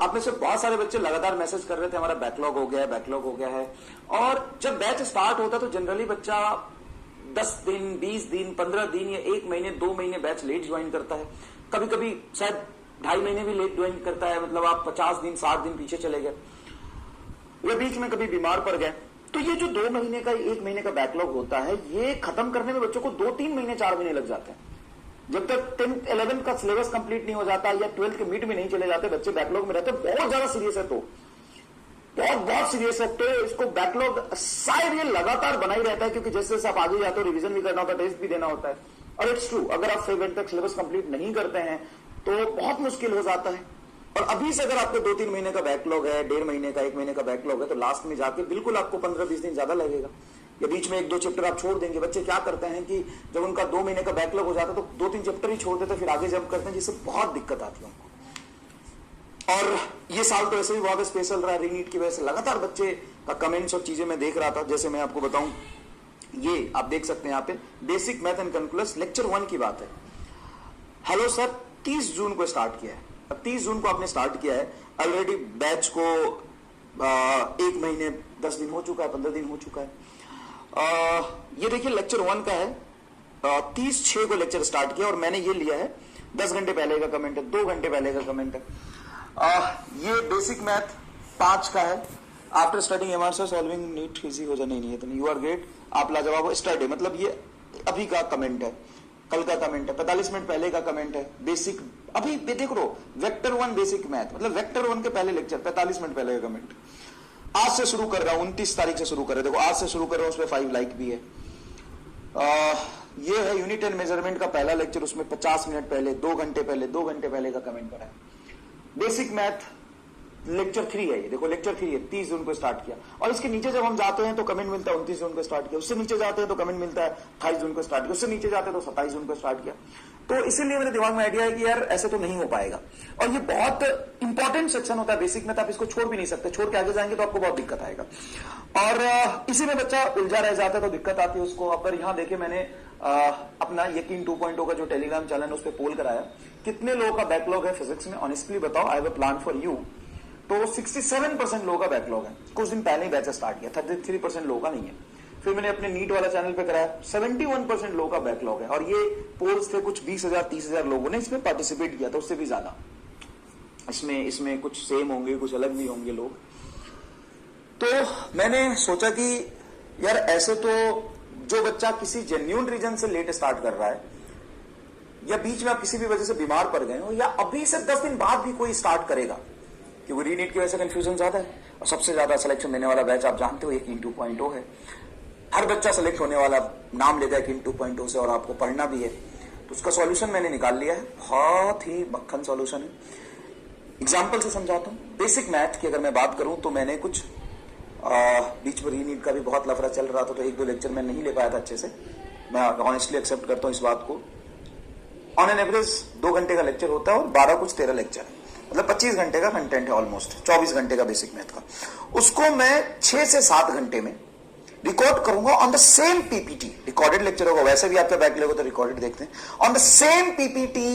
आप में से बहुत सारे बच्चे लगातार मैसेज कर रहे थे हमारा बैकलॉग हो गया है, बैकलॉग हो गया है। और जब बैच स्टार्ट होता है तो जनरली बच्चा 10 दिन, 20 दिन, 15 दिन या 1 महीने, 2 महीने बैच लेट ज्वाइन करता है। कभी कभी शायद 2.5 महीने भी लेट ज्वाइन करता है, मतलब आप 50 दिन, 60 दिन पीछे चले गए या बीच में कभी बीमार पड़ गए। तो ये जो 2 महीने का, 1 महीने का बैकलॉग होता है, ये खत्म करने में बच्चों को 2-3 महीने, 4 महीने लग जाते हैं। जब तक 10th 11th का सिलेबस कंप्लीट नहीं हो जाता या 12th के मिड में नहीं चले जाते, बच्चे बैकलॉग में रहते, बहुत ज्यादा सीरियस है। तो बहुत सीरियस है। तो इसको बैकलॉग शायद ये लगातार बना ही रहता है, क्योंकि जैसे जैसे आप आगे जाते हो रिवीजन भी करना होता है, टेस्ट भी देना होता है। और इट्स ट्रू, अगर आप 7th तक सिलेबस कंप्लीट नहीं करते हैं तो बहुत मुश्किल हो जाता है। और अभी से अगर आपको 2-3 महीने का बैकलॉग है, 1.5 महीने का, 1 महीने का बैकलॉग है, तो लास्ट में जाके बिल्कुल आपको 15-20 दिन ज्यादा लगेगा। या बीच में 1-2 चैप्टर आप छोड़ देंगे। बच्चे क्या करते हैं कि जब उनका 2 महीने का बैकलॉग हो जाता है तो 2-3 चैप्टर ही छोड़ देते हैं, फिर आगे जंप करते हैं, जिससे बहुत दिक्कत आती है उनको। और ये साल तो ऐसे भी बहुत स्पेशल रहा है रीनीट की वजह से। लगातार बच्चे का कमेंट्स और चीजें मैं देख रहा था। जैसे मैं आपको बताऊं, ये आप देख सकते हैं यहाँ पे basic math and calculus lecture 1 की बात है। हेलो सर, 30 जून को स्टार्ट किया है। अब 30 जून को आपने स्टार्ट किया है, ऑलरेडी बैच को 1 महीने 10 दिन हो चुका है, 15 दिन हो चुका है। ये देखिए लेक्चर 1 का है, 30/6 को लेक्चर स्टार्ट किया और मैंने ये लिया है 10 घंटे पहले का कमेंट है, 2 घंटे पहले का कमेंट है। ये बेसिक मैथ 5 का है। After studying MRC solving NEET easy हो जाए, नहीं है तो यू आर ग्रेट, आप लाजवाब हो, स्टडी। मतलब ये अभी का कमेंट है, कल का कमेंट है, 45 मिनट पहले का कमेंट है। बेसिक अभी देख लो, वेक्टर 1 बेसिक मैथ, मतलब वेक्टर 1 के पहले लेक्चर 45 मिनट पहले का कमेंट। आज से शुरू कर रहा हूं, 29 तारीख से शुरू कर रहे, देखो आज से शुरू कर रहा हूं, उसमें 5 लाइक भी है। ये है यूनिट एंड मेजरमेंट का पहला लेक्चर, उसमें 50 मिनट पहले, 2 घंटे पहले का कमेंट पड़ा है। बेसिक मैथ लेक्चर 3 है, ये देखो लेक्चर 3 है, 30 जून को स्टार्ट किया। और इसके नीचे जब हम जाते हैं तो कमेंट मिलता है 29 जून को स्टार्ट किया, उससे नीचे जाते हैं तो कमेंट मिलता है 28 जून को स्टार्ट किया, उससे नीचे जाते हैं तो 27 जून को स्टार्ट किया। तो इसीलिए मेरे दिमाग में आइडिया है कि यार ऐसे तो नहीं हो पाएगा। और ये बहुत इंपॉर्टेंट सेक्शन होता है बेसिक मैथ, आप इसको छोड़ भी नहीं सकते, छोड़ के आगे जाएंगे तो आपको बहुत दिक्कत आएगा। और इसी में बच्चा उलझा रह जाता है तो दिक्कत आती है उसको। अगर यहाँ देखे मैंने अपना यकीन 2.0 का जो टेलीग्राम चैनल है उस पर पोल कराया, कितने लोगों का बैकलॉग है फिजिक्स में, ऑनेस्टली बताओ, I have a plan for you. तो 67% लोगों का बैकलॉग है। कुछ दिन पहले ही बैच स्टार्ट किया, 33% लोगों का नहीं है। फिर मैंने अपने नीट वाला चैनल पे कराया, 71% लोगों का बैकलॉग है। और ये पोल्स थे, कुछ 20,000 30,000 लोगों ने इसमें पार्टिसिपेट किया था, उससे भी ज्यादा। इसमें कुछ सेम होंगे, कुछ अलग भी होंगे लोग। तो मैंने सोचा कि यार ऐसे तो जो बच्चा किसी जेन्युइन रीजन से लेट स्टार्ट कर रहा है, या बीच में आप किसी भी वजह से बीमार पड़ गए हो, या अभी से 10 दिन बाद भी कोई स्टार्ट करेगा, क्योंकि रीनीट की वजह से कंफ्यूजन ज्यादा है। और सबसे ज्यादा सिलेक्शन देने वाला बैच आप जानते हो यकीन 2.0 है। हर बच्चा सेलेक्ट होने वाला नाम लेगा यकीन 2.0 से, और आपको पढ़ना भी है। तो उसका सॉल्यूशन मैंने निकाल लिया है, बहुत ही मक्खन सॉल्यूशन है। एग्जाम्पल से समझाता हूँ। बेसिक मैथ की अगर मैं बात करूं तो मैंने कुछ बीच में रीनीट का भी बहुत लफड़ा चल रहा था, तो 1-2 लेक्चर मैं नहीं ले पाया था अच्छे से। मैं ऑनेस्टली एक्सेप्ट करता हूँ इस बात को। ऑन एन एवरेज 2 घंटे का लेक्चर होता है और 12 कुछ 13 लेक्चर है, मतलब 25 घंटे का कंटेंट है, ऑलमोस्ट 24 घंटे का बेसिक मैथ का। उसको मैं 6 से 7 घंटे में रिकॉर्ड करूंगा on the same PPT. Recorded lecture होगा, वैसे भी आपका बैक लगेगा तो रिकॉर्डेड देखते हैं। On the same PPT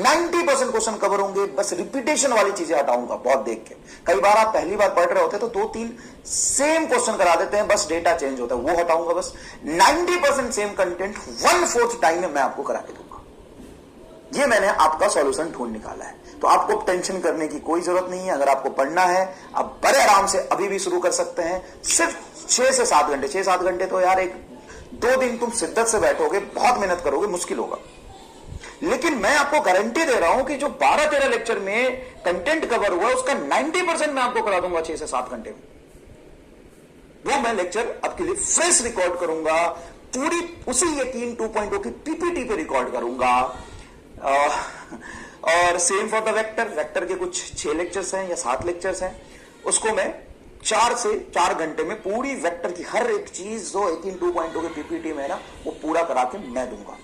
90% question cover होंगे, बस रिपीटेशन वाली चीजें हटाऊंगा बहुत देख के। कई बार आप पहली बार पढ़ रहे होते हैं तो 2-3 सेम क्वेश्चन करा देते हैं, बस डेटा चेंज होता है, वो हटाऊंगा। बस 90% सेम कंटेंट 1/4 टाइम में मैं आपको करा के दूंगा। ये मैंने आपका सॉल्यूशन ढूंढ निकाला है। तो आपको टेंशन करने की कोई जरूरत नहीं है। अगर आपको पढ़ना है, आप बड़े आराम से अभी भी शुरू कर सकते हैं। सिर्फ 6 से 7 घंटे, 6-7 घंटे तो यार 1-2 दिन तुम शिद्दत से बैठोगे, बहुत मेहनत करोगे, मुश्किल होगा। लेकिन मैं आपको गारंटी दे रहा हूं कि जो 12-13 लेक्चर में कंटेंट कवर हुआ उसका 90% मैं आपको करा दूंगा 6 से 7 घंटे में। वो मैं लेक्चर आपके लिए फ्रेश रिकॉर्ड करूंगा, पूरी उसी यकीन 2.0 की पीपीटी पे रिकॉर्ड करूंगा। और सेम फॉर द वेक्टर के कुछ 6 लेक्चर्स हैं या 7 लेक्चर्स हैं, उसको मैं 4 से 4 घंटे में पूरी वेक्टर की हर एक चीज जो 18 2.0 के पीपीटी में है ना, वो पूरा करा के मैं दूंगा।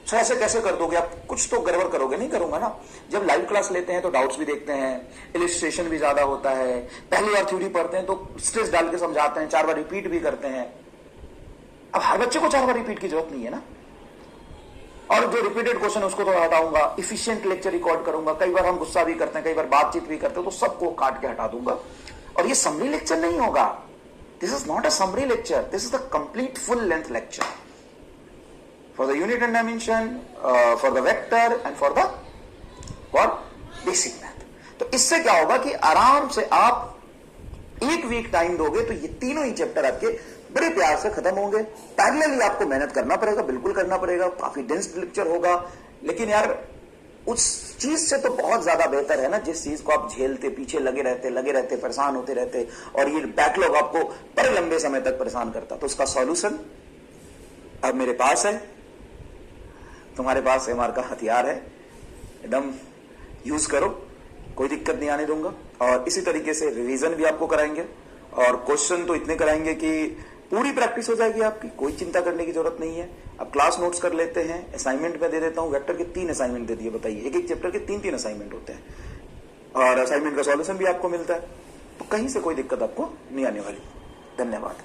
सो ऐसे कैसे कर दोगे आप? कुछ तो गड़बड़ करोगे? नहीं करूंगा ना। जब लाइव क्लास लेते हैं तो डाउट्स भी देखते हैं, इलिस्ट्रेशन भी ज्यादा होता है, पहली बार थ्योरी पढ़ते हैं तो स्ट्रेस डाल के समझाते हैं, 4 बार रिपीट भी करते हैं। अब हर बच्चे को 4 बार रिपीट की जरूरत नहीं है ना। और जो रिपीटेड क्वेश्चन उसको तो हटाऊंगा, इफिशिएंट लेक्चर रिकॉर्ड करूंगा, कई बार हम गुस्सा भी करते हैं, कई बार बातचीत भी करते हैं, तो सबको काट के हटा दूंगा। और ये समरी लेक्चर नहीं होगा, this is not a summary lecture, this is the complete full length lecture for the unit and dimension, for the vector and for the basic math. तो इससे क्या होगा कि आराम से आप एक वीक टाइम दोगे तो ये तीनों ही चैप्टर आपके बड़े प्यार से खत्म होंगे। पैरेलली आपको मेहनत करना पड़ेगा, बिल्कुल करना पड़ेगा, काफी डेंस लेक्चर होगा, लेकिन यार उस चीज से तो बहुत ज्यादा बेहतर है ना जिस चीज को आप झेलते, पीछे लगे रहते, परेशान होते रहते, और ये बैकलॉग आपको बड़े लंबे समय तक परेशान करता। तो उसका सॉल्यूशन अब मेरे पास है, तुम्हारे पास एमआर का हथियार है, एकदम यूज करो, कोई दिक्कत नहीं आने दूंगा। और इसी तरीके से रिवीजन भी आपको कराएंगे, और क्वेश्चन तो इतने कराएंगे कि पूरी प्रैक्टिस हो जाएगी आपकी, कोई चिंता करने की जरूरत नहीं है। अब क्लास नोट्स कर लेते हैं, असाइनमेंट में दे देता हूं, वेक्टर के 3 असाइनमेंट दे दिए, बताइए, एक एक चैप्टर के 3-3 असाइनमेंट होते हैं, और असाइनमेंट का सॉल्यूशन भी आपको मिलता है, तो कहीं से कोई दिक्कत आपको नहीं आने वाली। धन्यवाद।